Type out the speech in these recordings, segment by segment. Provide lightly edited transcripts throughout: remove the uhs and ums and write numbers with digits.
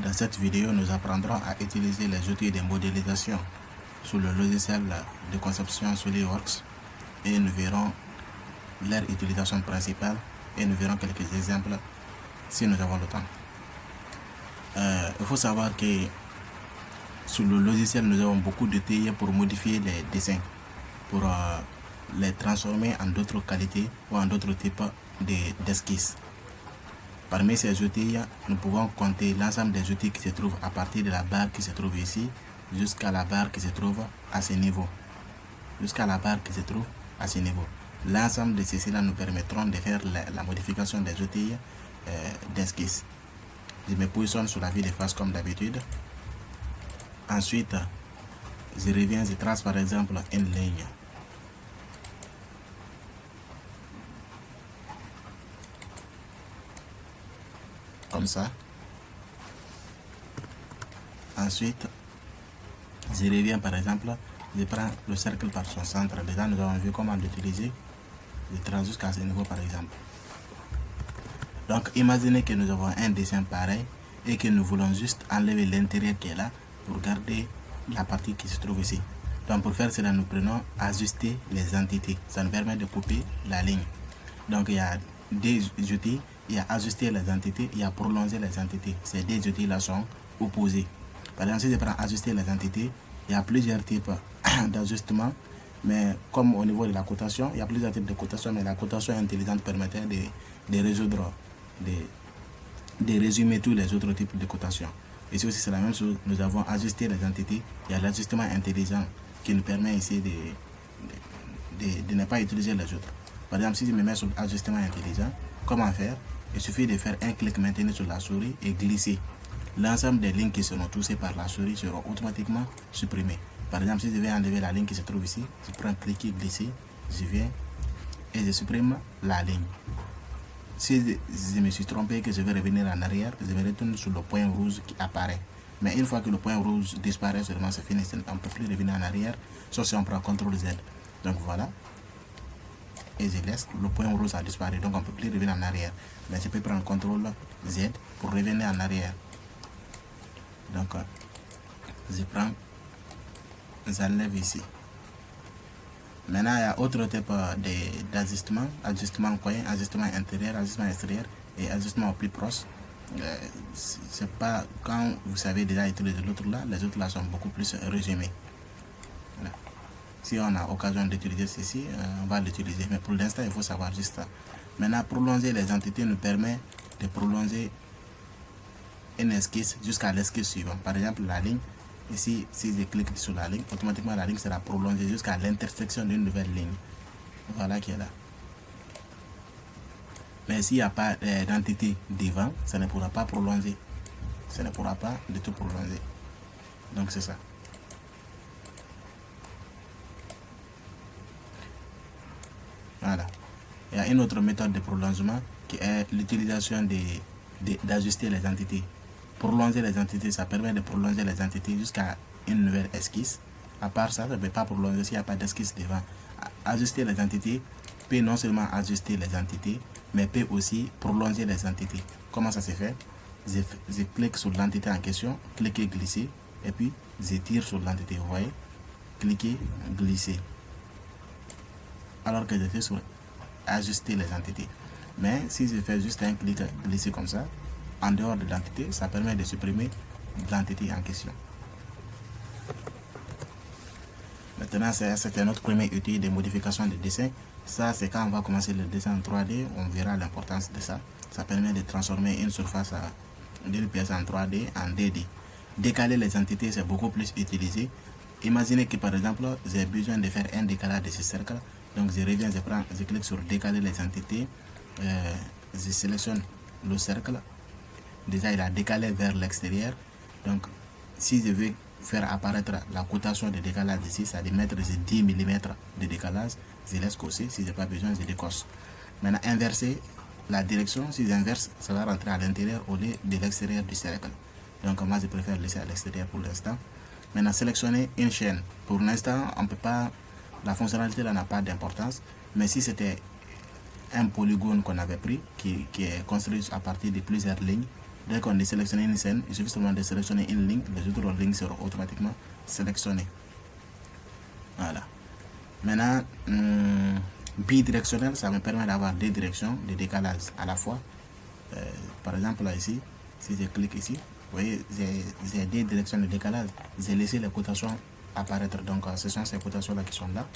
Dans cette vidéo, nous apprendrons à utiliser les outils de modélisation sur le logiciel de conception SolidWorks et nous verrons leur utilisation principale et nous verrons quelques exemples si nous avons le temps. Il faut savoir que sur le logiciel, nous avons beaucoup d'outils pour modifier les dessins, pour les transformer en d'autres qualités ou en d'autres types d'esquisses. Parmi ces outils, nous pouvons compter l'ensemble des outils qui se trouvent à partir de la barre qui se trouve ici jusqu'à la barre qui se trouve à ce niveau. L'ensemble de ceci-là nous permettront de faire la modification des outils d'esquisse. Je me positionne sur la vue de face comme d'habitude. Ensuite, je reviens, je trace par exemple une ligne. Comme ça. Ensuite, je reviens par exemple, je prends le cercle par son centre. Déjà, nous avons vu comment l'utiliser. Je trace jusqu'à ce niveau par exemple. Donc, imaginez que nous avons un dessin pareil et que nous voulons juste enlever l'intérieur qui est là pour garder la partie qui se trouve ici. Donc, pour faire cela, nous prenons ajuster les entités. Ça nous permet de couper la ligne. Donc, il y a des outils. Il y a ajuster les entités, il y a prolonger les entités. Ces deux outils-là sont opposés. Par exemple, si je prends ajuster les entités, il y a plusieurs types d'ajustements. Mais comme au niveau de la cotation, il y a plusieurs types de cotation, mais la cotation intelligente permettait de résoudre, de résumer tous les autres types de cotation. Ici aussi, c'est la même chose. Nous avons ajusté les entités. Il y a l'ajustement intelligent qui nous permet ici de ne pas utiliser les autres. Par exemple, si je me mets sur ajustement intelligent, comment faire? Il suffit de faire un clic maintenant sur la souris et glisser. L'ensemble des lignes qui seront touchées par la souris seront automatiquement supprimées. Par exemple, si je vais enlever la ligne qui se trouve ici, je prends cliquer, glisser, je viens et je supprime la ligne. Si je me suis trompé que je vais revenir en arrière, je vais retourner sur le point rouge qui apparaît. Mais une fois que le point rouge disparaît, seulement c'est fini, on ne peut plus revenir en arrière, sauf si on prend CTRL Z. Donc voilà. Et je laisse, le point rouge a disparu, donc on ne peut plus revenir en arrière. Mais je peux prendre CTRL Z pour revenir en arrière. Donc, je prends, j'enlève ici. Maintenant, il y a autre type d'ajustement, ajustement coin, ajustement intérieur, ajustement extérieur et ajustement au plus proche. C'est pas, quand vous savez déjà utiliser l'autre là, les autres là sont beaucoup plus résumés. Voilà. Si on a occasion d'utiliser ceci, on va l'utiliser. Mais pour l'instant, il faut savoir juste ça. Maintenant, prolonger les entités nous permet de prolonger une esquisse jusqu'à l'esquisse suivante. Par exemple, la ligne, ici, si je clique sur la ligne, automatiquement la ligne sera prolongée jusqu'à l'intersection d'une nouvelle ligne. Voilà qui est là. Mais s'il n'y a pas d'entité devant, ça ne pourra pas prolonger. Ça ne pourra pas du tout prolonger. Donc c'est ça. Voilà. Il y a une autre méthode de prolongement qui est l'utilisation d'ajuster les entités. Prolonger les entités, ça permet de prolonger les entités jusqu'à une nouvelle esquisse. À part ça, ça ne peut pas prolonger s'il n'y a pas d'esquisse devant. Ajuster les entités peut non seulement ajuster les entités, mais peut aussi prolonger les entités. Comment ça se fait? Je clique sur l'entité en question, cliquez, glisser, et puis je tire sur l'entité. Vous voyez? Cliquez, glisser. Alors que j'étais sur ajuster les entités. Mais si je fais juste un clic glisser comme ça, en dehors de l'entité, ça permet de supprimer l'entité en question. Maintenant, c'est notre premier outil de modification de dessin. Ça, c'est quand on va commencer le dessin en 3D, on verra l'importance de ça. Ça permet de transformer une surface d'une pièce en 3D en 2D. Décaler les entités, c'est beaucoup plus utilisé. Imaginez que par exemple, j'ai besoin de faire un décalage de ce cercle. Donc je reviens, je clique sur décaler les entités, je sélectionne le cercle. Déjà il a décalé vers l'extérieur. Donc si je veux faire apparaître la cotation de décalage ici, ça va mettre 10 mm de décalage, je laisse cocher, si je n'ai pas besoin je décoche. Maintenant inverser la direction, si j'inverse, ça va rentrer à l'intérieur au lieu de l'extérieur du cercle. Donc moi je préfère laisser à l'extérieur pour l'instant. Maintenant sélectionner une chaîne. Pour l'instant on ne peut pas. La fonctionnalité là n'a pas d'importance, mais si c'était un polygone qu'on avait pris, qui est construit à partir de plusieurs lignes, Dès qu'on désélectionne une scène, il suffit seulement de sélectionner une ligne, les autres lignes seront automatiquement sélectionnées. Voilà. Maintenant, bidirectionnel, ça me permet d'avoir deux directions de décalage à la fois. Par exemple, là ici, si je clique ici, vous voyez, j'ai deux directions de décalage. J'ai laissé les cotations apparaître. Donc, ce sont ces cotations-là qui sont là.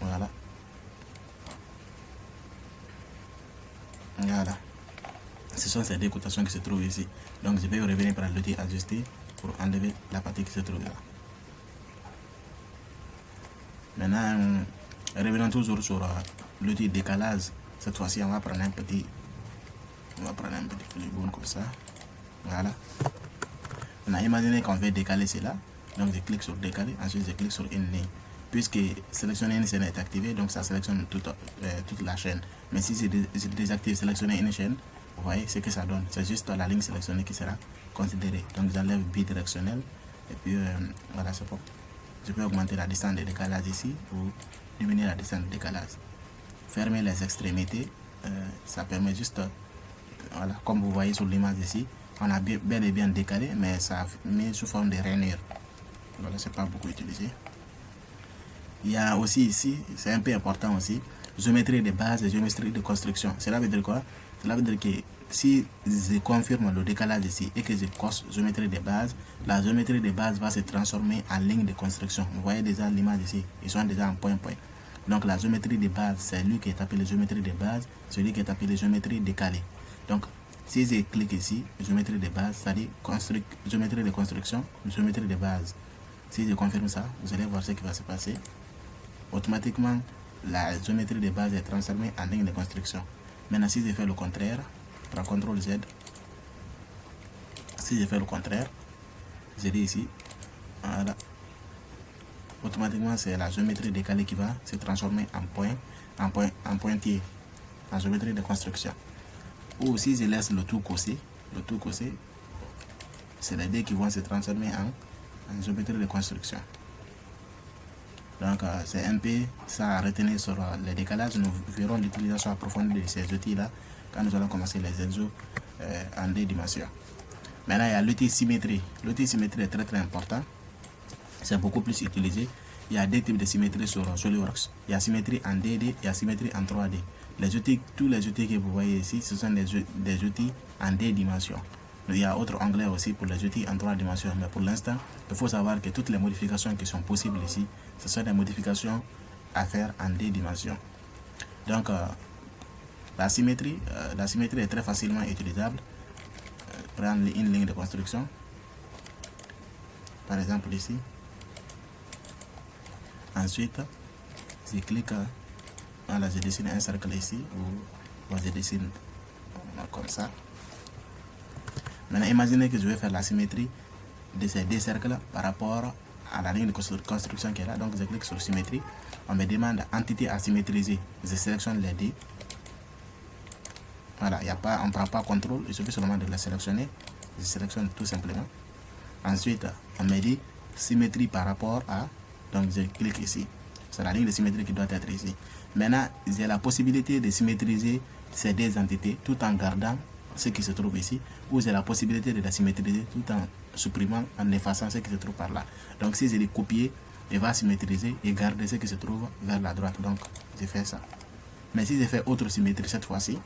Voilà. Voilà. Ce sont ces deux cotations qui se trouvent ici. Donc, je vais revenir par l'outil ajuster pour enlever la partie qui se trouve là. Maintenant, revenons toujours sur l'outil décalage. Cette fois-ci, on va prendre un petit polygon comme ça. Voilà. Maintenant, imaginez qu'on veut décaler cela. Donc, je clique sur décaler. Ensuite, je clique sur une ligne. Puisque sélectionner une chaîne est activé, donc ça sélectionne toute la chaîne. Mais si je désactive sélectionner une chaîne, vous voyez ce que ça donne. C'est juste la ligne sélectionnée qui sera considérée. Donc, j'enlève bidirectionnel. Et puis, voilà, c'est bon. Je peux augmenter la distance de décalage ici ou diminuer la distance de décalage. Fermer les extrémités, ça permet juste, voilà, comme vous voyez sur l'image ici, on a bel et bien décalé, mais ça met sous forme de rainure. Voilà, c'est pas beaucoup utilisé. Il y a aussi ici, c'est un peu important aussi, géométrie de base et géométrie de construction. Cela veut dire quoi? Cela veut dire que si je confirme le décalage ici et que je coche géométrie de base, la géométrie de base va se transformer en ligne de construction. Vous voyez déjà l'image ici, ils sont déjà en point. Donc la géométrie de base, c'est lui qui est appelé géométrie de base, celui qui est appelé géométrie décalée. Donc si je clique ici, géométrie de base, ça dit géométrie de construction, géométrie de base. Si je confirme ça, vous allez voir ce qui va se passer. Automatiquement, la géométrie de base est transformée en ligne de construction. Maintenant, si je fais le contraire, je prends CTRL Z. Si je fais le contraire, je dis ici, voilà. Automatiquement, c'est la géométrie décalée qui va se transformer en pointillé, en géométrie de construction. Ou si je laisse le tout cossé, c'est les deux qui vont se transformer en géométrie de construction. Donc, c'est un peu ça à retenir sur les décalages. Nous verrons l'utilisation approfondie de ces outils-là quand nous allons commencer les exos en 2 dimensions. Maintenant, il y a l'outil symétrie. L'outil symétrie est très important. C'est beaucoup plus utilisé. Il y a 2 types de symétrie sur SolidWorks. Il y a symétrie en 2D, il y a symétrie en 3D. Tous les outils que vous voyez ici, ce sont des outils en 2 dimensions. Il y a autre onglet aussi pour les outils en 3 dimensions, mais pour l'instant, il faut savoir que toutes les modifications qui sont possibles ici, ce sont des modifications à faire en 2 dimensions. Donc, la symétrie est très facilement utilisable. Prendre une ligne de construction, par exemple ici. Ensuite, je clique, voilà, je dessine un cercle ici, ou je dessine comme ça. Maintenant, imaginez que je vais faire la symétrie de ces 2 cercles par rapport à la ligne de construction qui est là. Donc, je clique sur symétrie. On me demande entité à symétriser. Je sélectionne les 2. Voilà, on ne prend pas contrôle, il suffit seulement de la sélectionner. Je sélectionne tout simplement. Ensuite, on me dit symétrie par rapport à. Donc, je clique ici. C'est la ligne de symétrie qui doit être ici. Maintenant, j'ai la possibilité de symétriser ces 2 entités tout en gardant ce qui se trouve ici, ou j'ai la possibilité de la symétriser tout en supprimant, en effaçant ce qui se trouve par là. Donc si je les copier, il va symétriser et garder ce qui se trouve vers la droite. Donc je fais ça. Mais si je fais autre symétrie cette fois-ci,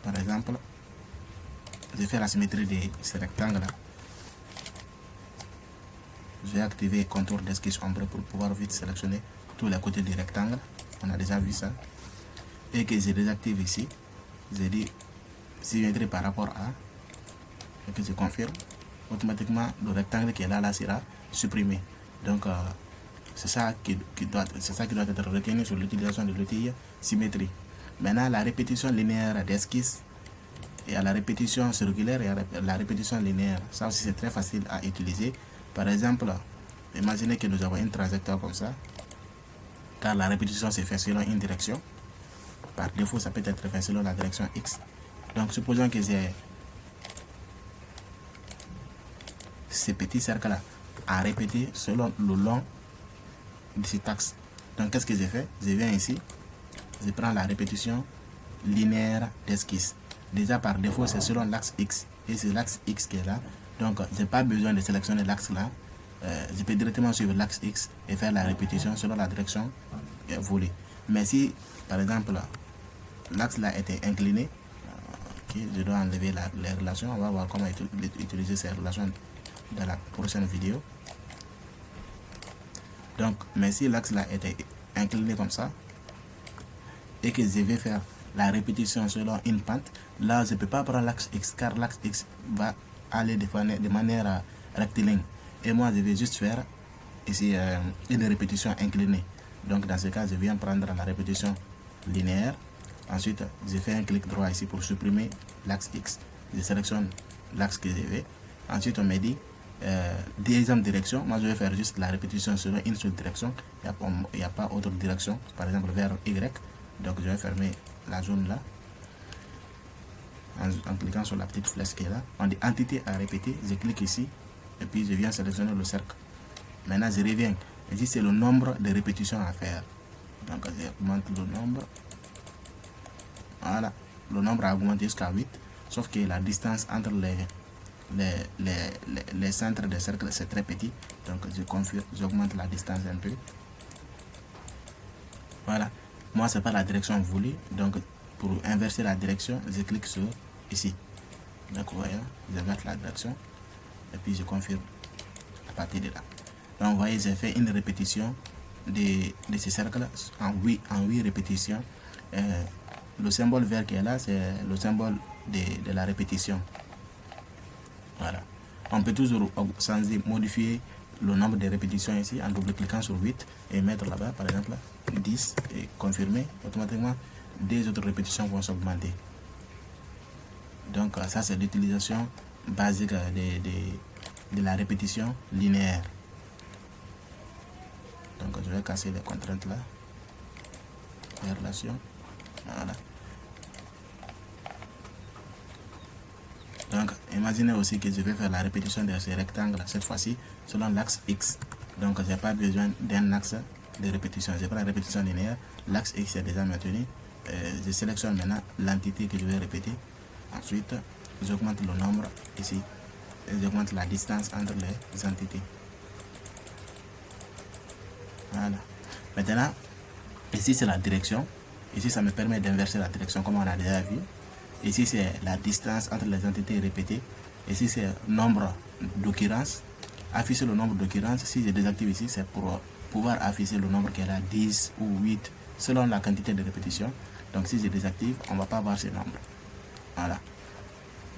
par exemple, je fais la symétrie de ce rectangle là. Je vais activer contour d'esquisse ombre pour pouvoir vite sélectionner tous les côtés du rectangle. On a déjà vu ça. Et que je désactive ici. Je dis symétrie par rapport à. Et que je confirme. Automatiquement, le rectangle qui est là sera supprimé. Donc, c'est ça qui doit être retenu sur l'utilisation de l'outil symétrie. Maintenant, la répétition linéaire d'esquisse. Et à la répétition circulaire et à la répétition linéaire. Ça aussi, c'est très facile à utiliser. Par exemple, imaginez que nous avons une trajectoire comme ça, car la répétition se fait selon une direction. Par défaut, ça peut être fait selon la direction X. Donc, supposons que j'ai ces petits cercles-là à répéter selon le long de cet axe. Donc, qu'est-ce que j'ai fait? Je viens ici, je prends la répétition linéaire d'esquisse. Déjà par défaut, c'est selon l'axe X. Et c'est l'axe X qui est là. Donc, je n'ai pas besoin de sélectionner l'axe là. Je peux directement suivre l'axe X et faire la répétition selon la direction voulue. Mais si, par exemple, l'axe là était incliné, je dois enlever les relations. On va voir comment utiliser ces relations dans la prochaine vidéo. Donc, mais si l'axe là était incliné comme ça, et que je vais faire la répétition selon une pente, là je ne peux pas prendre l'axe X, car l'axe X va aller de manière rectiligne. Et moi je vais juste faire ici une répétition inclinée. Donc dans ce cas, je viens prendre la répétition linéaire. Ensuite, je fais un clic droit ici pour supprimer l'axe X. Je sélectionne l'axe que je veux. Ensuite, on me dit deuxième direction. Moi, je vais faire juste la répétition selon une seule direction. Il n'y a pas autre direction. Par exemple, vers Y. Donc, je vais fermer la zone là. En cliquant sur la petite flèche qui est là. On dit entité à répéter. Je clique ici. Et puis, je viens sélectionner le cercle. Maintenant, je reviens. Ici, c'est le nombre de répétitions à faire. Donc, je augmente le nombre. Voilà, le nombre a augmenté jusqu'à 8, sauf que la distance entre les centres des cercles c'est très petit. Donc j'augmente la distance un peu. Voilà, moi c'est pas la direction voulue, donc pour inverser la direction, je clique sur ici. Donc vous voyez, je vais mettre la direction et puis je confirme à partir de là. Donc vous voyez, j'ai fait une répétition de ces cercles en 8 répétitions. Le symbole vert qui est là, c'est le symbole de la répétition. Voilà. On peut toujours modifier le nombre de répétitions ici en double-cliquant sur 8 et mettre là-bas, par exemple, 10 et confirmer. Automatiquement, des autres répétitions vont s'augmenter. Donc, ça, c'est l'utilisation basique de la répétition linéaire. Donc, je vais casser les contraintes là. Les relations. Voilà. Donc, imaginez aussi que je vais faire la répétition de ce rectangle, cette fois-ci, selon l'axe X. Donc, je n'ai pas besoin d'un axe de répétition. Je prends la répétition linéaire, l'axe X est déjà maintenu. Je sélectionne maintenant l'entité que je vais répéter. Ensuite, j'augmente le nombre ici. Et j'augmente la distance entre les entités. Voilà. Maintenant, ici c'est la direction. Ici, ça me permet d'inverser la direction comme on a déjà vu. Ici, c'est la distance entre les entités répétées. Ici, c'est le nombre d'occurrences. Afficher le nombre d'occurrences. Si je désactive ici, c'est pour pouvoir afficher le nombre qui est là, 10 ou 8, selon la quantité de répétition. Donc, si je désactive, on ne va pas voir ces nombres. Voilà.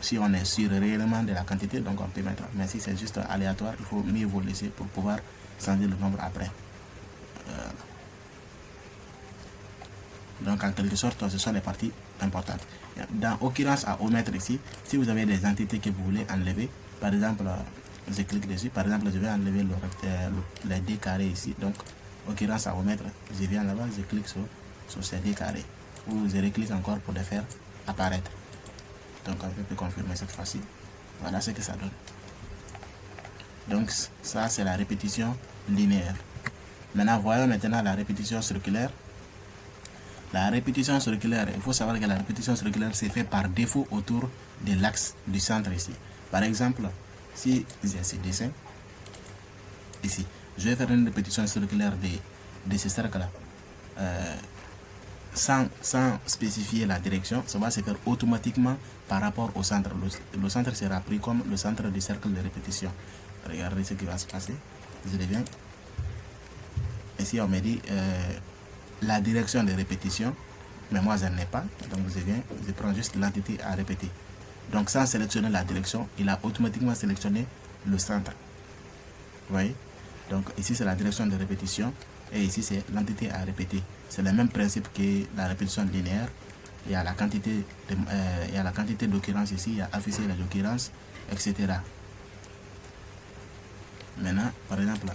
Si on est sûr réellement de la quantité, donc on peut mettre. Mais si c'est juste aléatoire, il faut mieux vous laisser pour pouvoir changer le nombre après. Donc en quelque sorte, ce sont les parties importantes. Dans occurrence à omettre ici, si vous avez des entités que vous voulez enlever, par exemple, je clique dessus, par exemple, je vais enlever les dés carrés ici. Donc, occurrence à omettre, je viens là-bas, je clique sur ces dés carrés. Ou je reclique encore pour les faire apparaître. Donc, on peut confirmer cette fois-ci. Voilà ce que ça donne. Donc, ça, c'est la répétition linéaire. Maintenant, voyons maintenant la répétition circulaire. La répétition circulaire, il faut savoir que la répétition circulaire se fait par défaut autour de l'axe du centre ici. Par exemple, si j'ai ce dessin, ici, je vais faire une répétition circulaire de ce cercle-là. Sans spécifier la direction, ça va se faire automatiquement par rapport au centre. Le centre sera pris comme le centre du cercle de répétition. Regardez ce qui va se passer. Je reviens. Ici, on me dit la direction de répétition, mais moi je n'en ai pas, donc je prends juste l'entité à répéter. Donc sans sélectionner la direction, il a automatiquement sélectionné le centre. Vous voyez? Donc ici c'est la direction de répétition et ici c'est l'entité à répéter. C'est le même principe que la répétition linéaire. Il y a la quantité d'occurrences ici, il y a affiché les occurrences, etc. Maintenant, par exemple,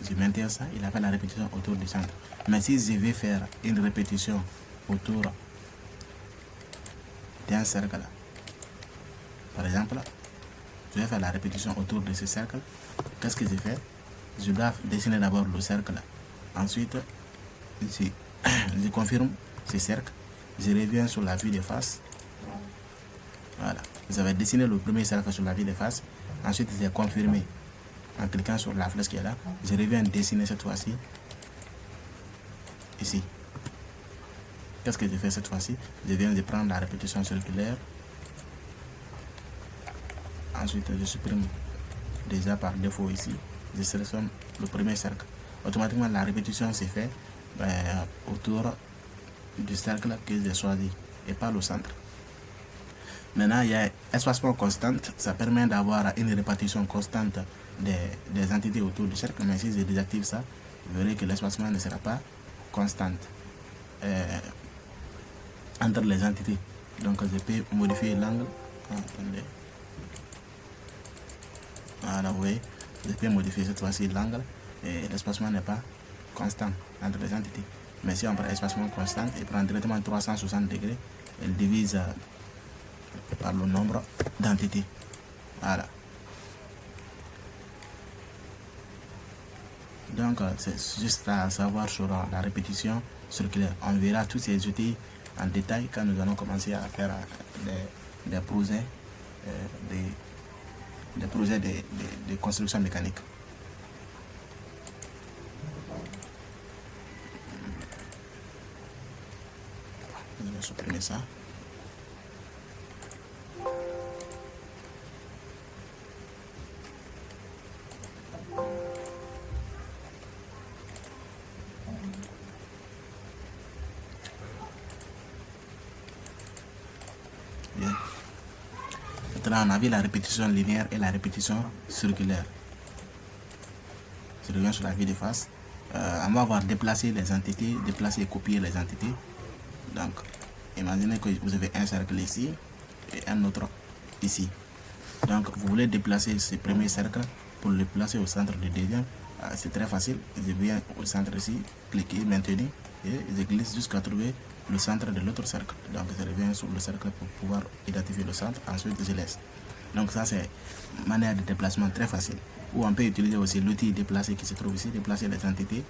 je maintiens ça, il a fait la répétition autour du centre. Mais si je vais faire une répétition autour d'un cercle, par exemple, je vais faire la répétition autour de ce cercle. Qu'est-ce que je fais? Je dois dessiner d'abord le cercle. Ensuite, je confirme ce cercle. Je reviens sur la vue de face. Voilà. Vous avez dessiné le premier cercle sur la vue de face. Ensuite, j'ai confirmé en cliquant sur la flèche qui est là. Je reviens dessiner cette fois-ci. Ici. Qu'est-ce que je fais cette fois-ci? Je viens de prendre la répétition circulaire. Ensuite, je supprime déjà par défaut ici. Je sélectionne le premier cercle. Automatiquement, la répétition s'est faite autour du cercle que j'ai choisi et pas le centre. Maintenant, il y a espacement constant. Ça permet d'avoir une répartition constante des entités autour du cercle. Mais si je désactive ça, vous verrez que l'espacement ne sera pas constant entre les entités. Donc, je peux modifier l'angle. Attendez. Voilà, vous voyez, je peux modifier cette fois-ci l'angle et l'espacement n'est pas constant entre les entités. Mais si on prend espacement constant, il prend directement 360 degrés, elle divise par le nombre d'entités. Voilà. Donc, c'est juste à savoir sur la répétition circulaire. On verra tous ces outils en détail quand nous allons commencer à faire des projets de construction mécanique. Je vais supprimer ça. Bien. Maintenant, on a vu la répétition linéaire et la répétition circulaire. Je reviens sur la vue de face. On va avoir déplacé les entités, déplacer et copier les entités. Donc, imaginez que vous avez un cercle ici et un autre ici. Donc, vous voulez déplacer ce premier cercle pour le placer au centre du deuxième. C'est très facile. Je viens au centre ici, cliquer, maintenir et je glisse jusqu'à trouver le centre de l'autre cercle. Donc, je reviens sur le cercle pour pouvoir identifier le centre. Ensuite, je laisse. Donc, ça, c'est une manière de déplacement très facile. Ou on peut utiliser aussi l'outil déplacer qui se trouve ici, déplacer les entités.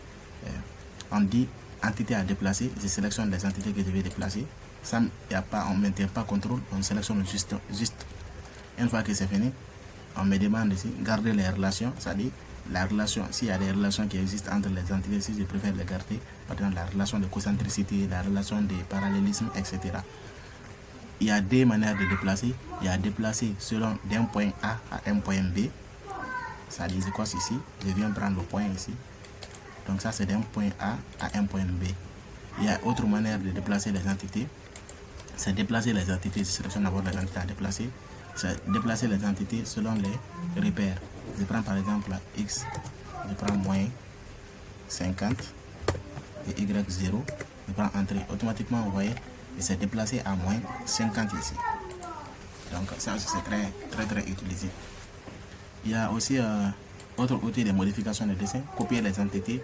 On dit entité à déplacer, je sélectionne les entités que je vais déplacer. Ça, on ne maintient pas contrôle, on sélectionne juste. Une fois que c'est fini, on me demande ici, garder les relations, c'est-à-dire la relation, s'il y a des relations qui existent entre les entités, si je préfère les garder, par exemple la relation de concentricité, la relation de parallélisme, etc. Il y a deux manières de déplacer. Il y a déplacer selon d'un point A à un point B. Ça dit quoi ici? Je viens prendre le point ici. Donc ça c'est d'un point A à un point B. Il y a autre manière de déplacer les entités. C'est déplacer les entités. Je sélectionne d'abord les entités à déplacer. C'est déplacer les entités selon les repères. Je prends par exemple X. Je prends moins 50 et Y0. Je prends entrée. Automatiquement, vous voyez, il s'est déplacé à moins 50 ici. Donc ça c'est très utilisé. Il y a aussi autre outil de modification de dessin, copier les entités.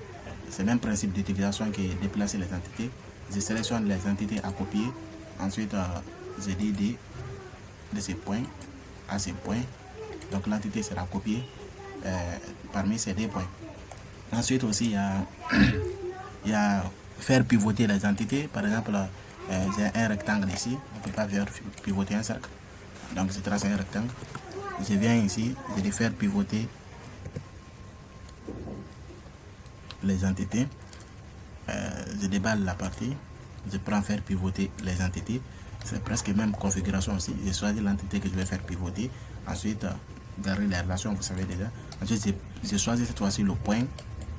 C'est le même principe d'utilisation qui est déplacer les entités. Je sélectionne les entités à copier. Ensuite, je dis de ces points à ces points. Donc l'entité sera copiée parmi ces deux points. Ensuite aussi, il y a faire pivoter les entités. Par exemple, j'ai un rectangle ici. On ne peut pas faire pivoter un cercle. Donc je trace un rectangle. Je viens ici, je vais faire pivoter les entités. Je déballe la partie. Je prends faire pivoter les entités. C'est presque même configuration aussi. Je choisis l'entité que je vais faire pivoter. Ensuite, garder les relations, vous savez déjà. Ensuite, je choisis cette fois-ci le point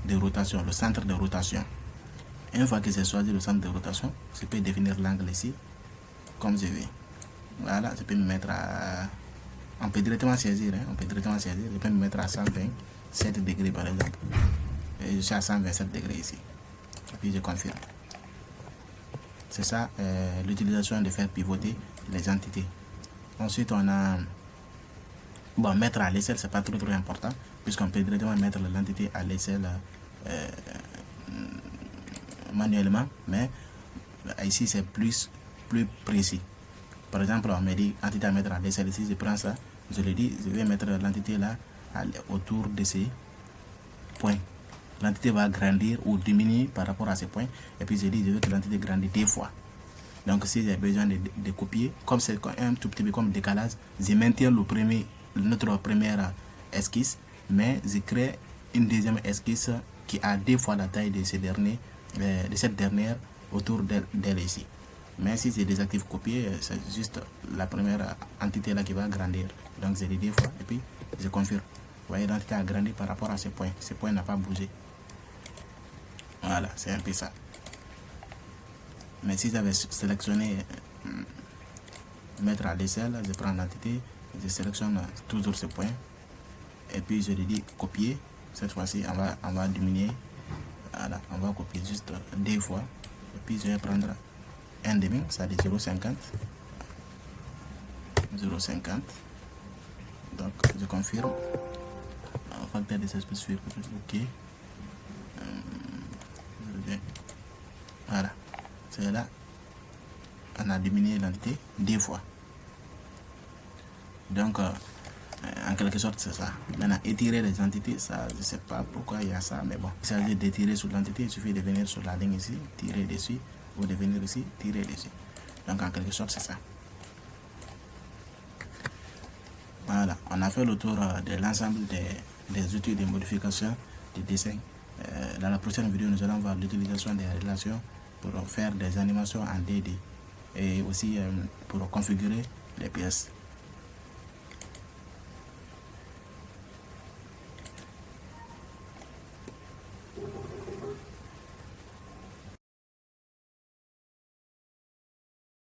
de rotation, le centre de rotation. Une fois que j'ai choisi le centre de rotation, je peux définir l'angle ici, comme je veux. Voilà, je peux me mettre à... On peut directement saisir, hein, Je peux me mettre à 127 degrés par exemple. Et je suis à 127 degrés ici. Et puis je confirme. C'est ça l'utilisation de faire pivoter les entités. Ensuite, on a... Bon, mettre à l'échelle, c'est pas trop important, puisqu'on peut directement mettre l'entité à l'échelle manuellement, mais ici c'est plus précis. Par exemple, on me dit entité à mettre à l'échelle ici, je prends ça, je le dis, je vais mettre l'entité là autour de ces points. l'entité va grandir ou diminuer par rapport à ces points. Et puis je dis, je veux que l'entité grandisse 2 fois. Donc si j'ai besoin de copier, comme c'est un tout petit peu comme décalage, je maintiens notre première esquisse, mais je crée une deuxième esquisse qui a 2 fois la taille de cette dernière autour d'elle ici. Mais si je désactive copier, c'est juste la première entité là qui va grandir. Donc je dis 2 fois et puis je confirme. Vous voyez, l'entité a grandi par rapport à ces points. Ces points n'ont pas bougé. Voilà, c'est un peu ça. Mais si j'avais sélectionné mettre à l'échelle, je prends l'entité, je sélectionne toujours ce point et puis je lui dis copier. Cette fois-ci, on va diminuer. Voilà, on va copier juste 2 fois et puis je vais prendre un demi, ça dit 0,50. 0,50. Donc je confirme. Facteur des spécifiques, ok. Voilà, c'est là. On a diminué l'entité 2 fois. Donc, en quelque sorte, c'est ça. Maintenant, étirer les entités, ça, je ne sais pas pourquoi il y a ça, mais bon. Il s'agit d'étirer sur l'entité, il suffit de venir sur la ligne ici, tirer dessus, ou de venir ici, tirer dessus. Donc, en quelque sorte, c'est ça. Voilà, on a fait le tour de l'ensemble des outils de modification du dessin. Dans la prochaine vidéo, nous allons voir l'utilisation des relations pour faire des animations en 2D et aussi pour configurer les pièces.